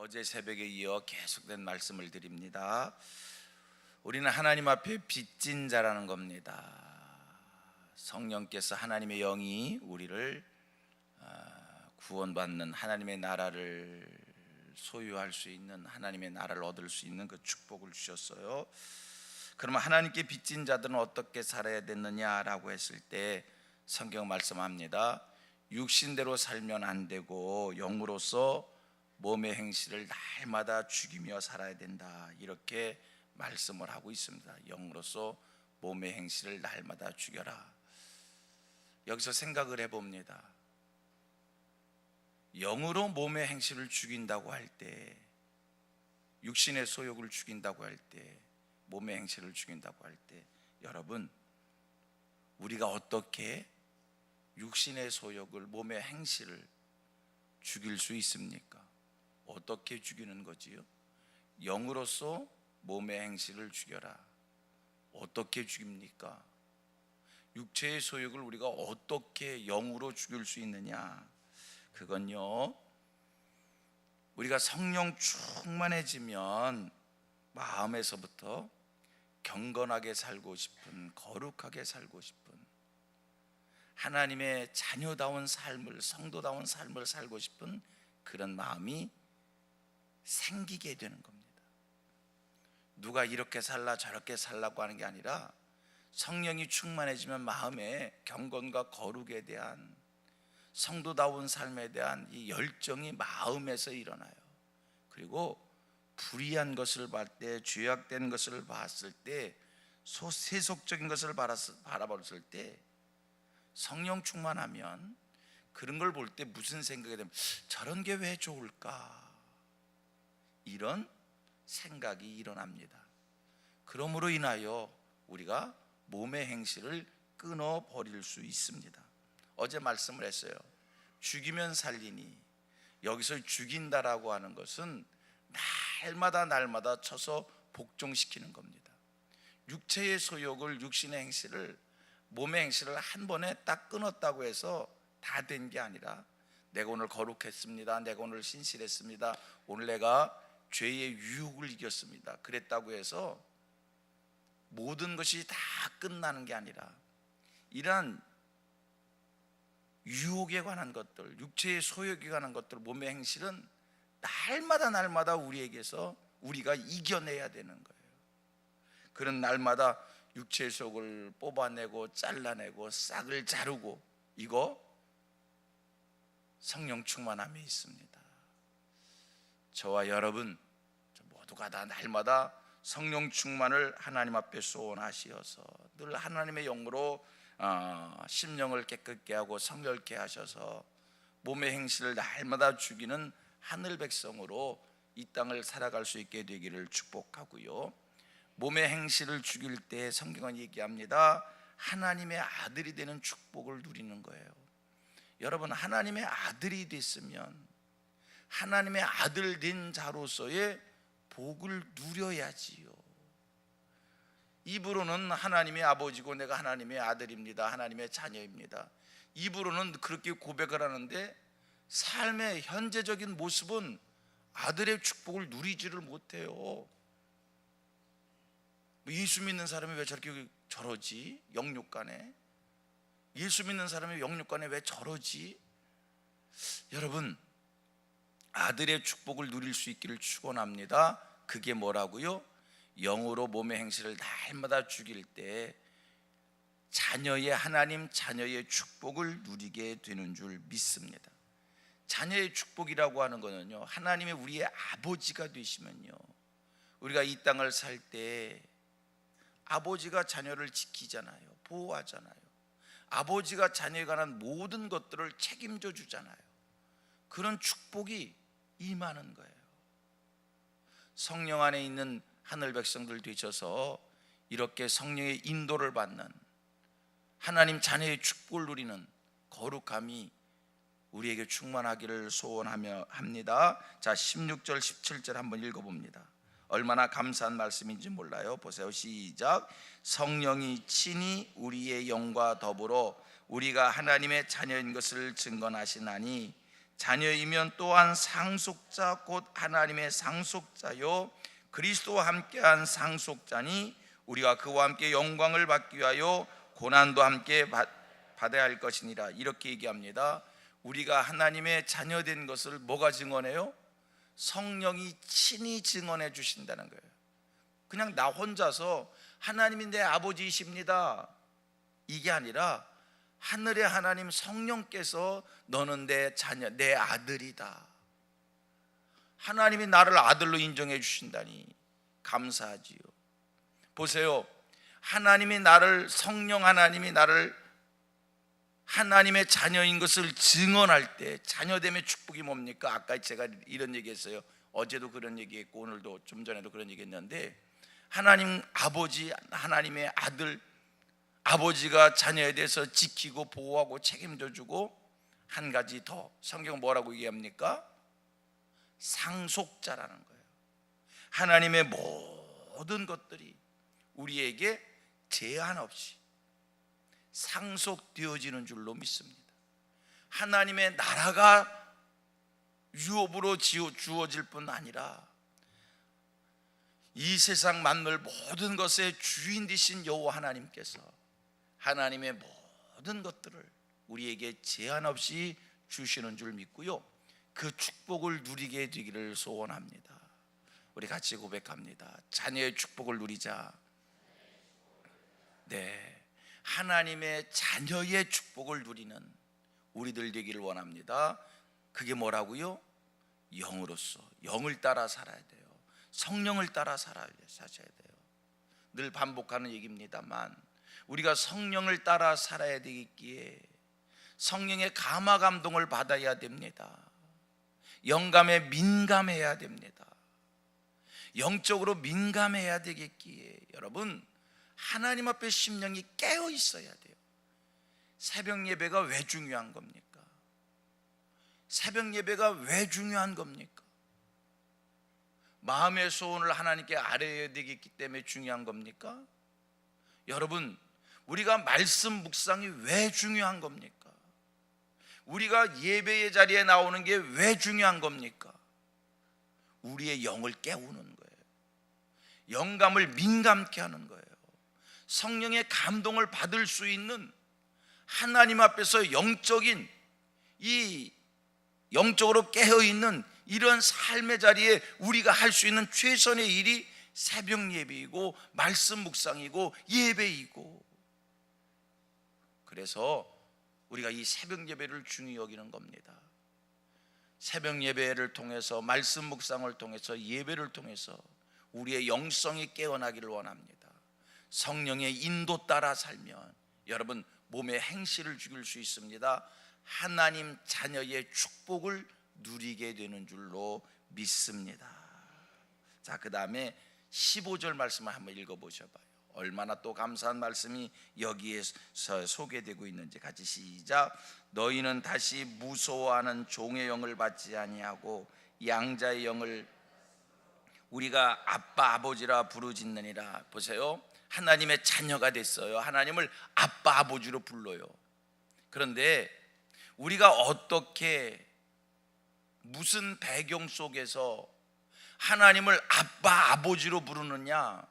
어제 새벽에 이어 계속된 말씀을 드립니다. 우리는 하나님 앞에 빚진 자라는 겁니다. 성령께서 하나님의 영이 우리를 구원받는 하나님의 나라를 소유할 수 있는, 하나님의 나라를 얻을 수 있는 그 축복을 주셨어요. 그러면 하나님께 빚진 자들은 어떻게 살아야 되느냐라고 했을 때 성경 말씀합니다. 육신대로 살면 안 되고 영으로서 몸의 행실을 날마다 죽이며 살아야 된다, 이렇게 말씀을 하고 있습니다. 영으로서 몸의 행실을 날마다 죽여라. 여기서 생각을 해봅니다. 영으로 몸의 행실을 죽인다고 할 때, 육신의 소욕을 죽인다고 할 때, 몸의 행실을 죽인다고 할 때, 여러분, 우리가 어떻게 육신의 소욕을, 몸의 행실을 죽일 수 있습니까? 어떻게 죽이는 거지요? 영으로서 몸의 행실을 죽여라. 어떻게 죽입니까? 육체의 소욕을 우리가 어떻게 영으로 죽일 수 있느냐? 그건요, 우리가 성령 충만해지면 마음에서부터 경건하게 살고 싶은, 거룩하게 살고 싶은, 하나님의 자녀다운 삶을, 성도다운 삶을 살고 싶은 그런 마음이 생기게 되는 겁니다. 누가 이렇게 살라 저렇게 살라고 하는 게 아니라 성령이 충만해지면 마음에 경건과 거룩에 대한, 성도다운 삶에 대한 이 열정이 마음에서 일어나요. 그리고 불의한 것을 볼 때, 죄악된 것을 봤을 때, 세속적인 것을 바라봤을 때 성령 충만하면 그런 걸 볼 때 무슨 생각이 되면, 저런 게 왜 좋을까? 이런 생각이 일어납니다. 그러므로 인하여 우리가 몸의 행실을 끊어버릴 수 있습니다. 어제 말씀을 했어요. 죽이면 살리니, 여기서 죽인다라고 하는 것은 날마다 쳐서 복종시키는 겁니다. 육체의 소욕을, 육신의 행실을, 몸의 행실을 한 번에 딱 끊었다고 해서 다 된 게 아니라, 내가 오늘 거룩했습니다, 내가 오늘 신실했습니다, 오늘 내가 죄의 유혹을 이겼습니다, 그랬다고 해서 모든 것이 다 끝나는 게 아니라, 이러한 유혹에 관한 것들, 육체의 소욕에 관한 것들, 몸의 행실은 날마다 우리에게서 우리가 이겨내야 되는 거예요. 그런 날마다 육체의 속을 뽑아내고 잘라내고 싹을 자르고, 이거 성령 충만함에 있습니다. 저와 여러분 모두가 다 날마다 성령 충만을 하나님 앞에 소원하시어서 늘 하나님의 영으로 심령을 깨끗게 하고 성결케 하셔서 몸의 행실을 날마다 죽이는 하늘 백성으로 이 땅을 살아갈 수 있게 되기를 축복하고요. 몸의 행실을 죽일 때 성경은 얘기합니다. 하나님의 아들이 되는 축복을 누리는 거예요. 여러분, 하나님의 아들이 됐으면 하나님의 아들 된 자로서의 복을 누려야지요. 입으로는 하나님의 아버지고 내가 하나님의 아들입니다, 하나님의 자녀입니다, 입으로는 그렇게 고백을 하는데 삶의 현재적인 모습은 아들의 축복을 누리지를 못해요. 예수 믿는 사람이 왜 저러지? 영육간에 예수 믿는 사람이 영육간에 왜 저러지? 여러분, 아들의 축복을 누릴 수 있기를 축원합니다. 그게 뭐라고요? 영으로 몸의 행실을 날마다 죽일 때 자녀의, 하나님 자녀의 축복을 누리게 되는 줄 믿습니다. 자녀의 축복이라고 하는 거는요, 하나님의 우리의 아버지가 되시면요, 우리가 이 땅을 살 때 아버지가 자녀를 지키잖아요, 보호하잖아요. 아버지가 자녀에 관한 모든 것들을 책임져 주잖아요. 그런 축복이 임하는 거예요. 성령 안에 있는 하늘 백성들 되셔서 이렇게 성령의 인도를 받는, 하나님 자녀의 축복을 누리는 거룩함이 우리에게 충만하기를 소원하며 합니다. 자, 16절 17절 한번 읽어봅니다. 얼마나 감사한 말씀인지 몰라요. 보세요. 시작. 성령이 친히 우리의 영과 더불어 우리가 하나님의 자녀인 것을 증언하시나니 자녀이면 또한 상속자 곧 하나님의 상속자요 그리스도와 함께한 상속자니 우리가 그와 함께 영광을 받기 위하여 고난도 함께 받아야 할 것이니라. 이렇게 얘기합니다. 우리가 하나님의 자녀된 것을 뭐가 증언해요? 성령이 친히 증언해 주신다는 거예요. 그냥 나 혼자서 하나님이 내 아버지이십니다 이게 아니라 하늘의 하나님 성령께서 너는 내 자녀, 내 아들이다. 하나님이 나를 아들로 인정해 주신다니 감사하지요. 보세요. 하나님이 나를, 성령 하나님이 나를 하나님의 자녀인 것을 증언할 때 자녀됨의 축복이 뭡니까? 아까 제가 이런 얘기했어요. 어제도 그런 얘기했고 오늘도 좀 전에도 그런 얘기했는데, 하나님 아버지, 하나님의 아들, 아버지가 자녀에 대해서 지키고 보호하고 책임져 주고, 한 가지 더 성경은 뭐라고 얘기합니까? 상속자라는 거예요. 하나님의 모든 것들이 우리에게 제한 없이 상속되어지는 줄로 믿습니다. 하나님의 나라가 유업으로 주어질 뿐 아니라 이 세상 만물 모든 것의 주인 되신 여호와 하나님께서 하나님의 모든 것들을 우리에게 제한 없이 주시는 줄 믿고요, 그 축복을 누리게 되기를 소원합니다. 우리 같이 고백합니다. 자녀의 축복을 누리자. 네, 하나님의 자녀의 축복을 누리는 우리들 되기를 원합니다. 그게 뭐라고요? 영으로서 영을 따라 살아야 돼요. 성령을 따라 사셔야 돼요. 늘 반복하는 얘기입니다만 우리가 성령을 따라 살아야 되기에 성령의 감화 감동을 받아야 됩니다. 영감에 민감해야 됩니다. 영적으로 민감해야 되겠기에 여러분, 하나님 앞에 심령이 깨어 있어야 돼요. 새벽 예배가 왜 중요한 겁니까? 새벽 예배가 왜 중요한 겁니까? 마음의 소원을 하나님께 아뢰야 되기 때문에 중요한 겁니까? 여러분, 우리가 말씀 묵상이 왜 중요한 겁니까? 우리가 예배의 자리에 나오는 게 왜 중요한 겁니까? 우리의 영을 깨우는 거예요. 영감을 민감케 하는 거예요. 성령의 감동을 받을 수 있는, 하나님 앞에서 영적인, 이 영적으로 깨어있는 이런 삶의 자리에 우리가 할 수 있는 최선의 일이 새벽 예배이고 말씀 묵상이고 예배이고, 그래서 우리가 이 새벽 예배를 중히 여기는 겁니다. 새벽 예배를 통해서, 말씀 묵상을 통해서, 예배를 통해서 우리의 영성이 깨어나기를 원합니다. 성령의 인도 따라 살면 여러분 몸에 행실을 죽일 수 있습니다. 하나님 자녀의 축복을 누리게 되는 줄로 믿습니다. 자, 그 다음에 15절 말씀을 한번 읽어보셔봐요. 얼마나 또 감사한 말씀이 여기에서 소개되고 있는지 같이 시작. 너희는 다시 무서워하는 종의 영을 받지 아니하고 양자의 영을 우리가 아빠 아버지라 부르짖느니라. 보세요, 하나님의 자녀가 됐어요. 하나님을 아빠 아버지로 불러요. 그런데 우리가 어떻게, 무슨 배경 속에서 하나님을 아빠 아버지로 부르느냐,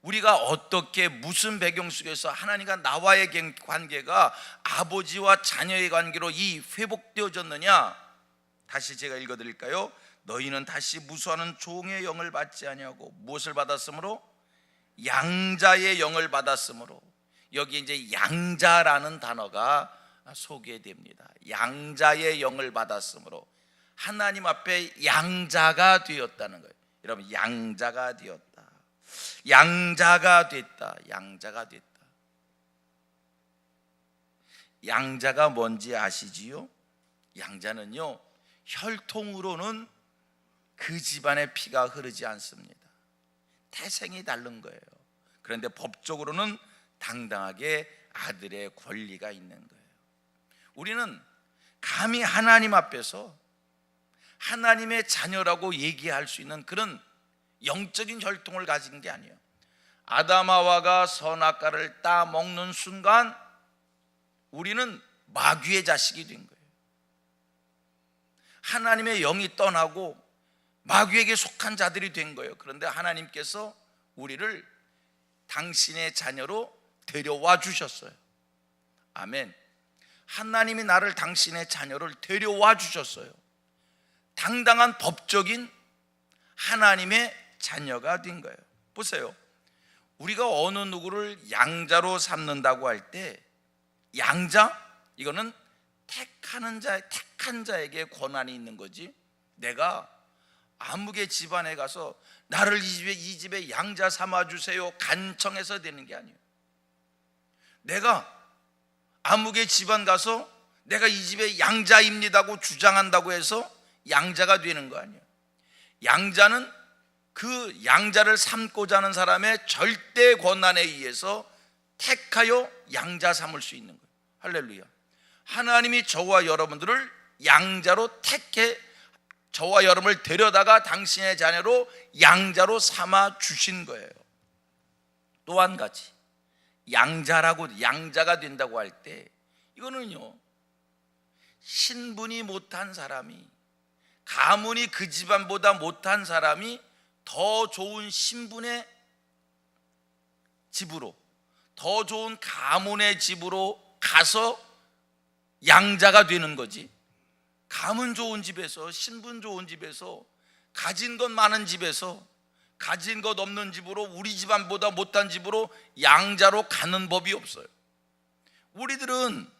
우리가 어떻게, 무슨 배경 속에서 하나님과 나와의 관계가 아버지와 자녀의 관계로 이 회복되어졌느냐. 다시 제가 읽어드릴까요? 너희는 다시 무수하는 종의 영을 받지 아니하고 무엇을 받았으므로? 양자의 영을 받았으므로. 여기 이제 양자라는 단어가 소개됩니다. 양자의 영을 받았으므로 하나님 앞에 양자가 되었다는 거예요. 여러분, 양자가 되었다. 양자가 됐다. 양자가 됐다. 양자가 뭔지 아시지요? 양자는요, 혈통으로는 그 집안의 피가 흐르지 않습니다. 태생이 다른 거예요. 그런데 법적으로는 당당하게 아들의 권리가 있는 거예요. 우리는 감히 하나님 앞에서 하나님의 자녀라고 얘기할 수 있는 그런 영적인 혈통을 가진 게 아니에요. 아담 하와가 선악과를 따먹는 순간 우리는 마귀의 자식이 된 거예요. 하나님의 영이 떠나고 마귀에게 속한 자들이 된 거예요. 그런데 하나님께서 우리를 당신의 자녀로 데려와 주셨어요. 아멘. 하나님이 나를 당신의 자녀를 데려와 주셨어요. 당당한 법적인 하나님의 자녀가 된 거예요. 보세요. 우리가 어느 누구를 양자로 삼는다고 할 때, 양자? 이거는 택한 자에게 권한이 있는 거지, 내가 아무개 집안에 가서 나를 이 집에 양자 삼아 주세요 간청해서 되는 게 아니에요. 내가 아무개 집안 가서 내가 이 집의 양자입니다고 주장한다고 해서 양자가 되는 거 아니에요. 양자는 그 양자를 삼고자 하는 사람의 절대 권한에 의해서 택하여 양자 삼을 수 있는 거예요. 할렐루야. 하나님이 저와 여러분들을 양자로 택해 저와 여러분을 데려다가 당신의 자녀로 양자로 삼아 주신 거예요. 또 한 가지, 양자가 된다고 할 때, 이거는요, 신분이 못한 사람이, 가문이 그 집안보다 못한 사람이 더 좋은 신분의 집으로, 더 좋은 가문의 집으로 가서 양자가 되는 거지, 가문 좋은 집에서, 신분 좋은 집에서, 가진 것 많은 집에서 가진 것 없는 집으로, 우리 집안보다 못한 집으로 양자로 가는 법이 없어요. 우리들은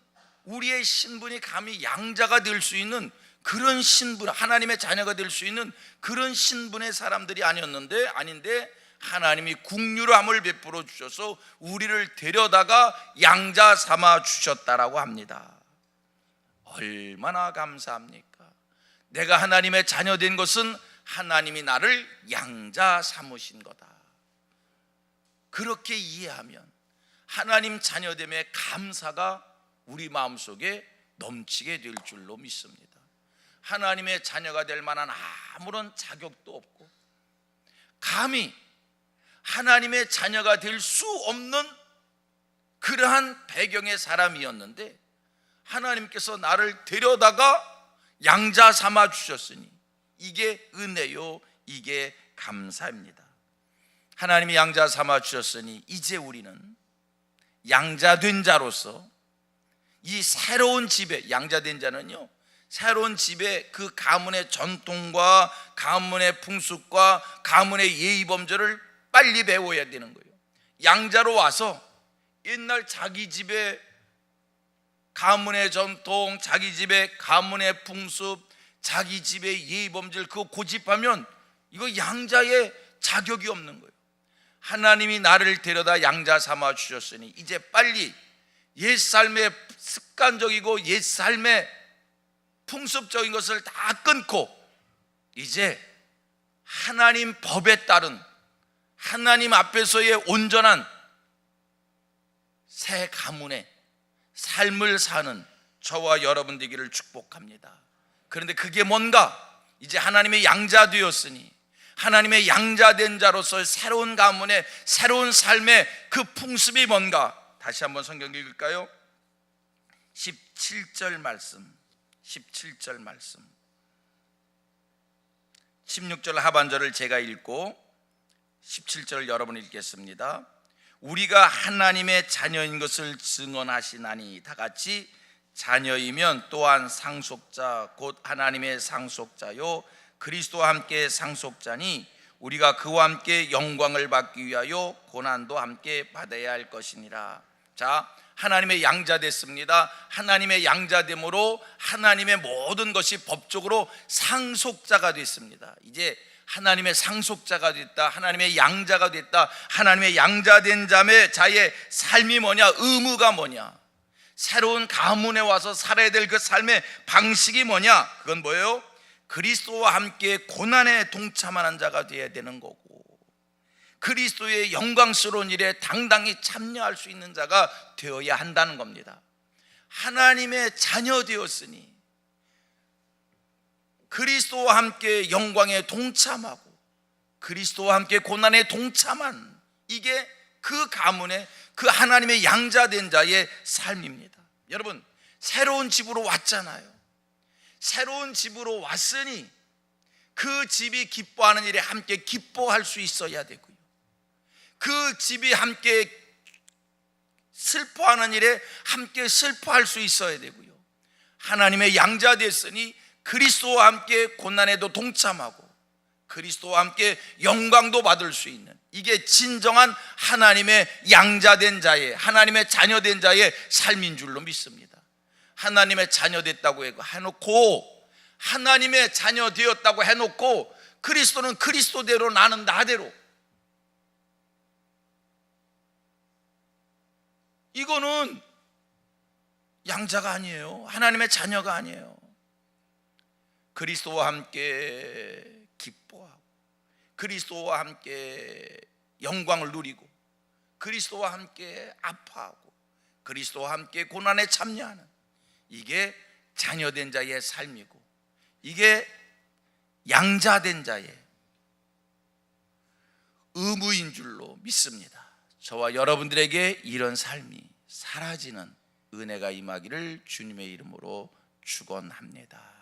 우리의 신분이 감히 양자가 될 수 있는 그런 신분, 하나님의 자녀가 될 수 있는 그런 신분의 사람들이 아닌데 하나님이 긍휼함을 베풀어 주셔서 우리를 데려다가 양자 삼아 주셨다라고 합니다. 얼마나 감사합니까? 내가 하나님의 자녀 된 것은 하나님이 나를 양자 삼으신 거다. 그렇게 이해하면 하나님 자녀됨의 감사가 우리 마음속에 넘치게 될 줄로 믿습니다. 하나님의 자녀가 될 만한 아무런 자격도 없고 감히 하나님의 자녀가 될 수 없는 그러한 배경의 사람이었는데 하나님께서 나를 데려다가 양자 삼아 주셨으니 이게 은혜요, 이게 감사입니다. 하나님이 양자 삼아 주셨으니 이제 우리는 양자된 자로서 이 새로운 집에, 양자된 자는요, 새로운 집에 그 가문의 전통과 가문의 풍습과 가문의 예의 범절을 빨리 배워야 되는 거예요. 양자로 와서 옛날 자기 집에 가문의 전통, 자기 집의 가문의 풍습, 자기 집의 예의 범절 그거 고집하면 이거 양자의 자격이 없는 거예요. 하나님이 나를 데려다 양자 삼아 주셨으니 이제 빨리 옛 삶의 습관적이고 옛 삶의 풍습적인 것을 다 끊고 이제 하나님 법에 따른 하나님 앞에서의 온전한 새 가문의 삶을 사는 저와 여러분 되기를 축복합니다. 그런데 그게 뭔가? 이제 하나님의 양자 되었으니 하나님의 양자된 자로서 새로운 가문의 새로운 삶의 그 풍습이 뭔가? 다시 한번 성경 읽을까요? 17절 말씀 16절 하반절을 제가 읽고 17절을 여러분 읽겠습니다. 우리가 하나님의 자녀인 것을 증언하시나니, 다 같이 자녀이면 또한 상속자 곧 하나님의 상속자요 그리스도와 함께 상속자니 우리가 그와 함께 영광을 받기 위하여 고난도 함께 받아야 할 것이니라. 자, 하나님의 양자 됐습니다. 하나님의 양자됨으로 하나님의 모든 것이 법적으로 상속자가 됐습니다. 이제 하나님의 상속자가 됐다, 하나님의 양자가 됐다. 하나님의 양자된 자의 삶이 뭐냐? 의무가 뭐냐? 새로운 가문에 와서 살아야 될 그 삶의 방식이 뭐냐? 그건 뭐예요? 그리스도와 함께 고난에 동참하는 자가 되어야 되는 거고, 그리스도의 영광스러운 일에 당당히 참여할 수 있는 자가 되어야 한다는 겁니다. 하나님의 자녀 되었으니 그리스도와 함께 영광에 동참하고 그리스도와 함께 고난에 동참한, 이게 그 가문의 그 하나님의 양자된 자의 삶입니다. 여러분, 새로운 집으로 왔잖아요. 새로운 집으로 왔으니 그 집이 기뻐하는 일에 함께 기뻐할 수 있어야 되고요, 그 집이 함께 슬퍼하는 일에 함께 슬퍼할 수 있어야 되고요, 하나님의 양자 됐으니 그리스도와 함께 고난에도 동참하고 그리스도와 함께 영광도 받을 수 있는, 이게 진정한 하나님의 양자된 자의, 하나님의 자녀된 자의 삶인 줄로 믿습니다. 하나님의 자녀됐다고 해놓고, 하나님의 자녀 되었다고 해놓고 그리스도는 그리스도대로 나는 나대로, 이거는 양자가 아니에요. 하나님의 자녀가 아니에요. 그리스도와 함께 기뻐하고 그리스도와 함께 영광을 누리고 그리스도와 함께 아파하고 그리스도와 함께 고난에 참여하는, 이게 자녀된 자의 삶이고, 이게 양자된 자의 의무인 줄로 믿습니다. 저와 여러분들에게 이런 삶이 사라지는 은혜가 임하기를 주님의 이름으로 축원합니다.